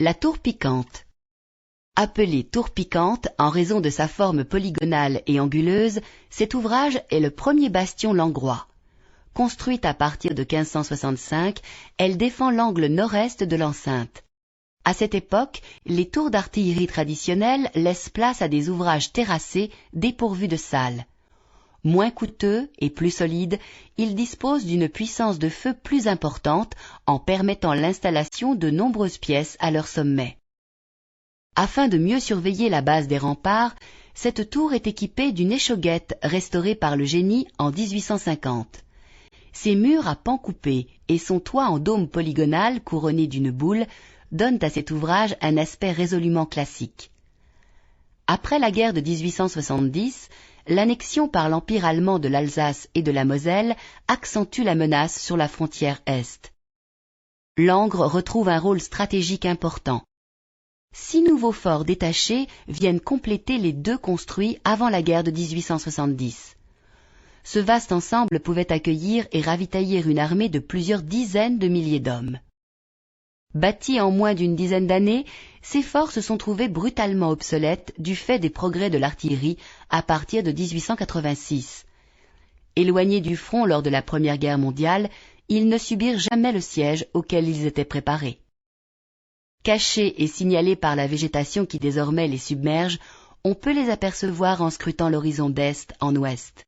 La tour piquante. Appelée tour piquante en raison de sa forme polygonale et anguleuse, cet ouvrage est le premier bastion langrois. Construite à partir de 1565, elle défend l'angle nord-est de l'enceinte. À cette époque, les tours d'artillerie traditionnelles laissent place à des ouvrages terrassés dépourvus de salles. Moins coûteux et plus solides, ils disposent d'une puissance de feu plus importante en permettant l'installation de nombreuses pièces à leur sommet. Afin de mieux surveiller la base des remparts, cette tour est équipée d'une échauguette restaurée par le génie en 1850. Ses murs à pans coupés et son toit en dôme polygonal couronné d'une boule donnent à cet ouvrage un aspect résolument classique. Après la guerre de 1870, l'annexion par l'Empire allemand de l'Alsace et de la Moselle accentue la menace sur la frontière Est. Langres retrouve un rôle stratégique important. 6 nouveaux forts détachés viennent compléter les 2 construits avant la guerre de 1870. Ce vaste ensemble pouvait accueillir et ravitailler une armée de plusieurs dizaines de milliers d'hommes. Bâtis en moins d'une dizaine d'années, ces forts se sont trouvés brutalement obsolètes du fait des progrès de l'artillerie à partir de 1886. Éloignés du front lors de la Première Guerre mondiale, ils ne subirent jamais le siège auquel ils étaient préparés. Cachés et signalés par la végétation qui désormais les submerge, on peut les apercevoir en scrutant l'horizon d'est en ouest.